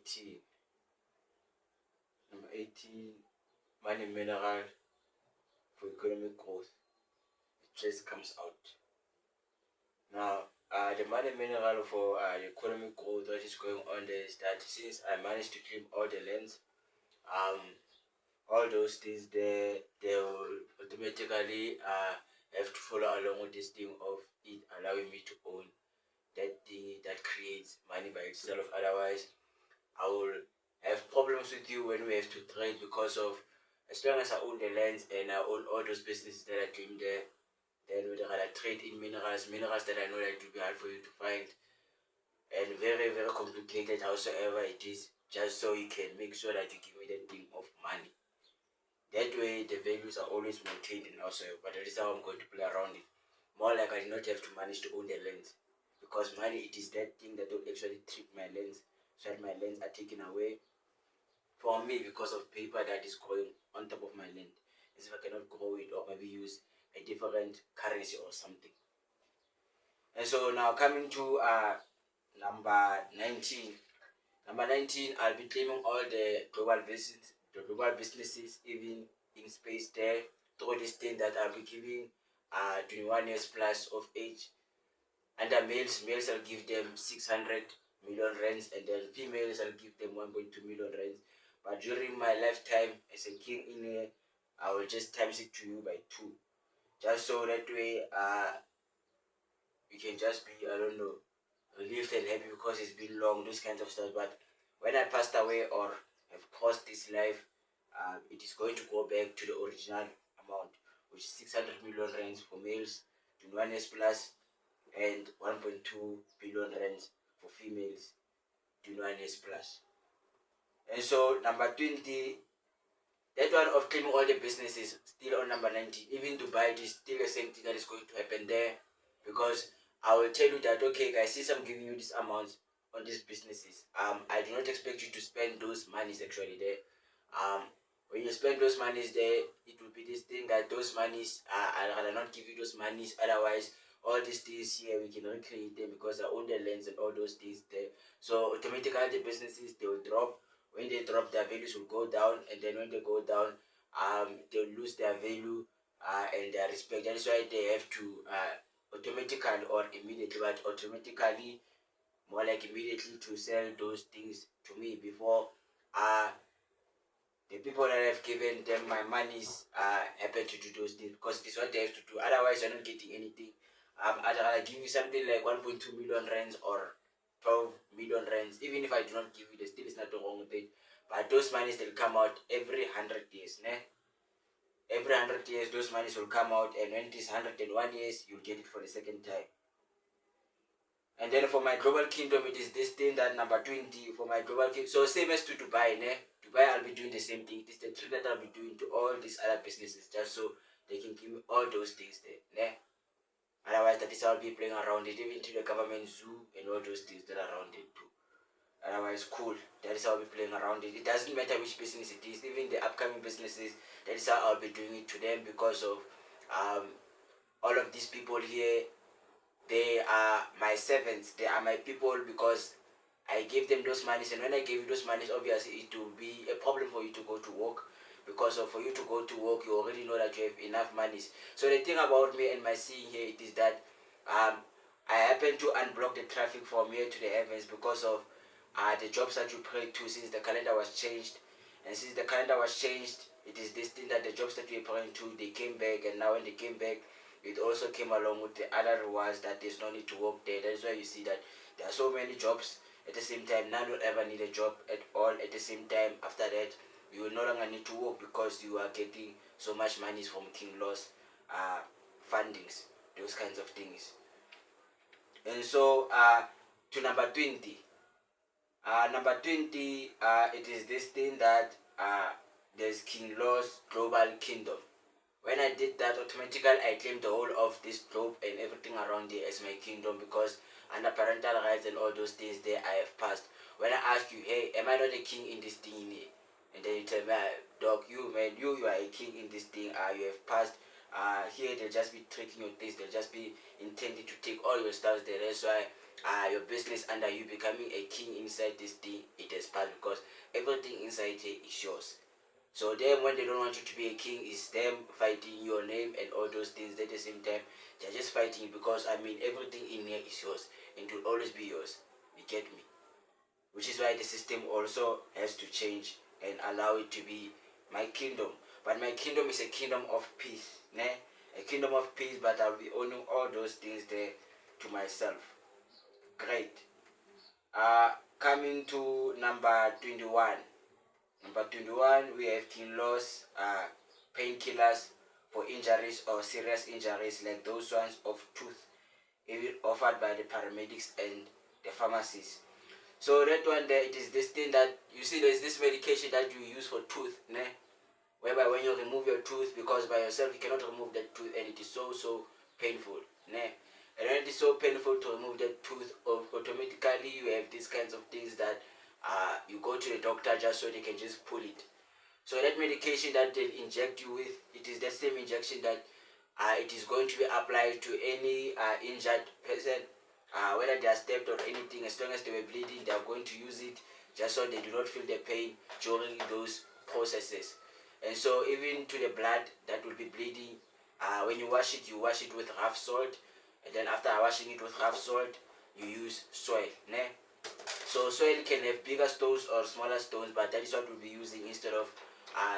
18, money mineral for economic growth. It just comes out. Now, the money mineral for economic growth, what is going on there is that since I managed to claim all the lands, all those things there, they will automatically have to follow along with this thing of it allowing me to own that thing that creates money by itself. Otherwise, I will have problems with you when we have to trade, because of, as long as I own the lands and I own all those businesses that I claim there, then we're gonna trade in minerals that I know that it will be hard for you to find and very, very complicated, howsoever it is, just so you can make sure that you give me that thing of money. That way, the values are always maintained and also, but that is how I'm going to play around it. More like I do not have to manage to own the lands, because money, it is that thing that will actually trip my lands, so that my lands are taken away from me because of paper that is growing on top of my land, as if I cannot grow it or maybe use a different currency or something. And so now coming to number 19. Number 19, I'll be claiming all the global businesses, even in space there, through this thing that I'll be giving 21 years plus of age. Under males, I'll give them 600 million rands, and then females, I'll give them 1.2 million rands. But during my lifetime as a king in here, I will just times it to you by 2. Just so that way, you can just be, I don't know, relieved and happy because it's been long, those kinds of stuff. But when I passed away or have crossed this life, it is going to go back to the original amount, which is 600 million rands for males, 21 years plus, and 1.2 billion rands for females, 21 years plus. And so number 20, that one of claiming all the businesses, still on number 19. Even Dubai, it is still the same thing that is going to happen there, because I will tell you that, okay guys, since I'm giving you this amount on these businesses, I do not expect you to spend those monies actually there. When you spend those monies there, it will be this thing that those monies, I'll not give you those monies, otherwise all these things here, we can recreate them because I own the lands and all those things there. So automatically the businesses, they will drop. When they drop, their values will go down, and then when they go down, they'll lose their value and their respect. That is why they have to automatically or immediately, but automatically, more like immediately, to sell those things to me before the people that have given them my monies happen to do those things, because this is what they have to do. Otherwise, you're not getting anything. I'll give you something like 1.2 million rands or 12 million rands. Even if I do not give you, there still is nothing wrong with it. But those monies, they'll come out every 100 years. Every 100 years, those monies will come out, and when it is 101 years, you'll get it for the second time. And then for my global kingdom, it is this thing that number 20 for my global kingdom. So same as to Dubai, Dubai, I'll be doing the same thing. It is the trick that I'll be doing to all these other businesses, just so they can give me all those things there. Otherwise, that is how I'll be playing around it, even to the government zoo and all those things that are around it too. Otherwise, cool. That is how I'll be playing around it. It doesn't matter which business it is, even the upcoming businesses, that is how I'll be doing it to them, because of all of these people here. They are my servants, they are my people, because I gave them those monies, and when I gave you those monies, obviously it will be a problem for you to go to work, because of for you to go to work, you already know that you have enough monies. So the thing about me and my seeing here, it is that I happen to unblock the traffic from here to the heavens, because of the jobs that you prayed to, since the calendar was changed. And since the calendar was changed, it is this thing that the jobs that we are praying to, they came back, and now when they came back, it also came along with the other rewards that there's no need to work there. That is why you see that there are so many jobs at the same time. None will ever need a job at all at the same time. After that, you will no longer need to work, because you are getting so much money from King Law's fundings, those kinds of things. And so to number 20. Number 20, it is this thing that there's King Law's global kingdom. When I did that, automatically I claimed the whole of this globe and everything around it as my kingdom, because under parental rights and all those things there, I have passed. When I ask you, hey, am I not a king in this thing here? And then you tell me, dog, you man, you are a king in this thing. You have passed Here they'll just be tracking your things, they'll just be intending to take all your stuff there. That's why your business under you becoming a king inside this thing, it has passed, because everything inside here is yours. So them, when they don't want you to be a king, is them fighting your name and all those things. At the same time, they're just fighting because everything in here is yours and it will always be yours. You get me? Which is why the system also has to change and allow it to be my kingdom. But my kingdom is a kingdom of peace, ne? A kingdom of peace, but I'll be owning all those things there to myself. Great. Coming to number 21. Number 21, we have Kinloss, painkillers for injuries or serious injuries like those ones of tooth, even offered by the paramedics and the pharmacies. So that one there, it is this thing that, you see, there's this medication that you use for tooth, ne? Whereby when you remove your tooth, because by yourself you cannot remove that tooth, and it is so painful, ne? And when it is so painful to remove that tooth, automatically you have these kinds of things that you go to the doctor just so they can just pull it. So that medication that they inject you with, it is the same injection that it is going to be applied to any injured person, whether they are stabbed or anything. As long as they were bleeding, they are going to use it just so they do not feel the pain during those processes. And so even to the blood that will be bleeding, when you wash it with rough salt, and then after washing it with rough salt, you use soil, ne? So soil can have bigger stones or smaller stones, but that is what we'll be using instead of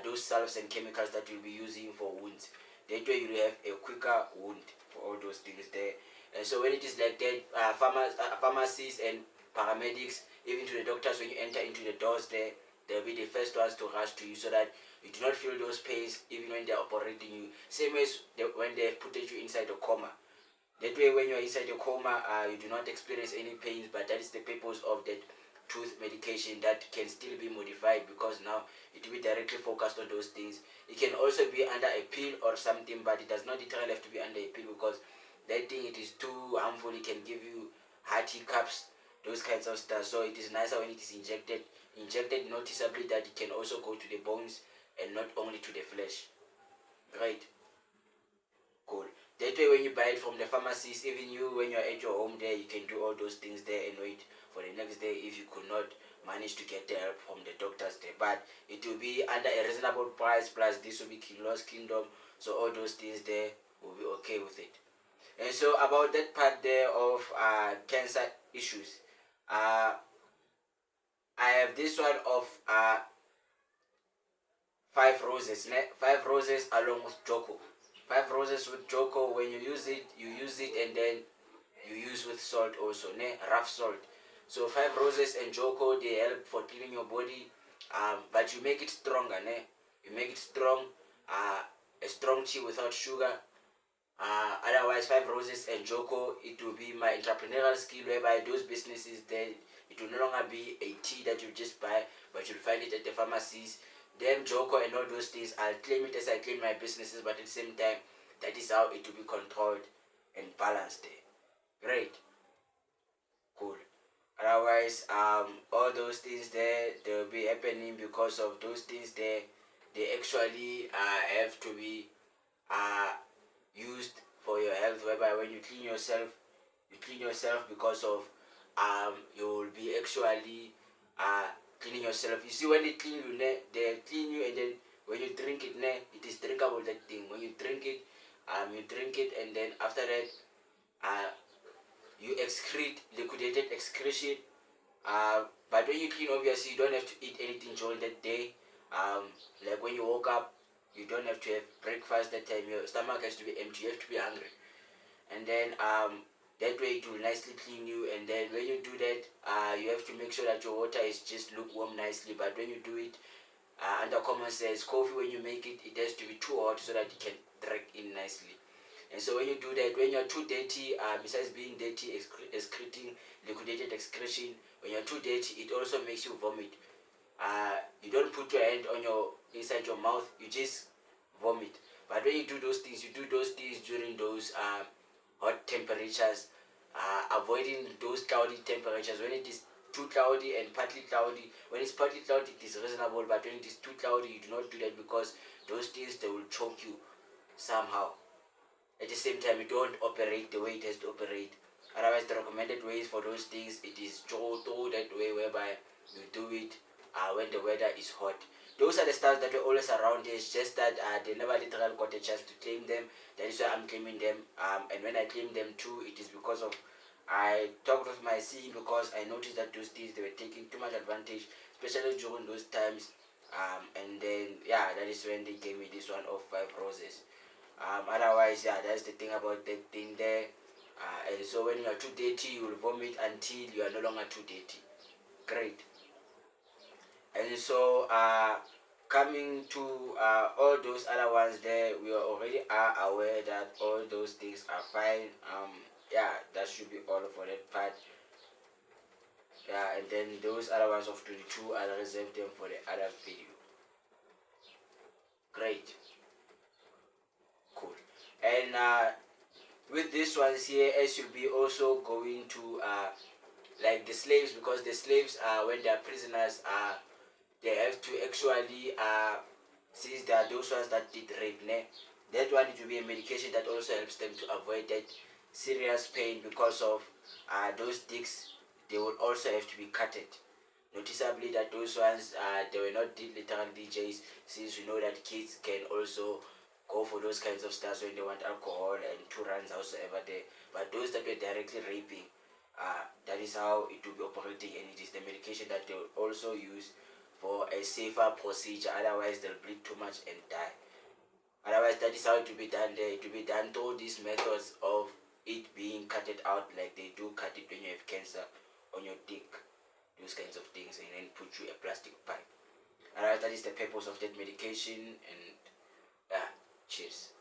those salves and chemicals that you'll be using for wounds. That way you'll have a quicker wound for all those things there. And so when it is like that, pharmacies and paramedics, even to the doctors, when you enter into the doors there, they'll be the first ones to rush to you so that you do not feel those pains even when they're operating you. Same as when they put you inside a coma. That way when you're inside a coma, you do not experience any pains, but that is the purpose of that tooth medication that can still be modified, because now it will be directly focused on those things. It can also be under a pill or something, but it does not literally have to be under a pill, because that thing, it is too harmful. It can give you heart hiccups, those kinds of stuff. So it is nicer when it is injected noticeably, that it can also go to the bones and not only to the flesh. Right? Cool. That way when you buy it from the pharmacies, even you, when you're at your home there, you can do all those things there and wait for the next day if you could not manage to get the help from the doctors there. But it will be under a reasonable price, plus this will be Kinloss Kingdom, so all those things there will be okay with it. And so about that part there of cancer issues, I have this one of 5 roses, 5 roses along with Joko. 5 roses with Joko. When you use it, and then you use with salt also, rough salt. So 5 roses and Joko, they help for cleaning your body, but you make it stronger, you make it strong, a strong tea without sugar. Otherwise 5 roses and Joko, it will be my entrepreneurial skill, whereby those businesses there, it will no longer be a tea that you just buy, but you'll find it at the pharmacies. Them Joko and all those things, I'll claim it as I claim my businesses, but at the same time, that is how it will be controlled and balanced there. Great. Cool. Otherwise, all those things there, they will be happening because of those things there. They actually have to be used for your health, whereby when you clean yourself because of you will be actually cleaning yourself. You see, when they clean you, they clean you, and then when you drink it, it is drinkable, that thing. When you drink it, and then after that, you excrete liquidated excretion. But when you clean, obviously you don't have to eat anything during that day. Like when you woke up, you don't have to have breakfast that time. Your stomach has to be empty. You have to be hungry, and then that way it will nicely clean you. And then when you do that, you have to make sure that your water is just lukewarm nicely. But when you do it, under common sense, coffee, when you make it, it has to be too hot so that it can drag in nicely. And so when you do that, when you're too dirty, besides being dirty, excreting liquidated excretion, when you're too dirty, it also makes you vomit. You don't put your hand on inside your mouth, you just vomit. But when you do those things during those hot temperatures, avoiding those cloudy temperatures. When it is too cloudy and partly cloudy, when it's partly cloudy, it is reasonable, but when it is too cloudy, you do not do that, because those things, they will choke you. somehow. At the same time, you don't operate the way it has to operate. Otherwise, the recommended ways for those things, it is Joto, that way whereby you do it when the weather is hot. Those are the stars that were always around here. It's just that they never literally got a chance to claim them. That is why I'm claiming them. And when I claim them too, it is because of I talked with my CEO because I noticed that those things they were taking too much advantage, especially during those times. And then yeah, that is when they gave me this one of 5 roses. Otherwise, yeah, that's the thing about that thing there. And so when you are too dirty, you will vomit until you are no longer too dirty. Great. And so coming to all those other ones there, we already are aware that all those things are fine. Yeah, that should be all for that part. Yeah, and then those other ones of 22, I'll reserve them for the other video. Great. Cool. And with these ones here, as you'll be also going to like the slaves, because the slaves when they are prisoners they have to actually since they are those ones that did rape, ne? That one it will be a medication that also helps them to avoid that serious pain because of those dicks, they will also have to be cutted. Noticeably that those ones they were not literal DJs, since you know that kids can also go for those kinds of stuff when they want alcohol and 2 runs howsoever there. But those that were directly raping, that is how it will be operating, and it is the medication that they will also use for a safer procedure. Otherwise, they'll bleed too much and die. Otherwise, that is how it will be done there. It will be done through these methods of it being cutted out, like they do cut it when you have cancer on your dick, those kinds of things, and then put you a plastic pipe. Alright, that is the purpose of that medication, and yeah, cheers.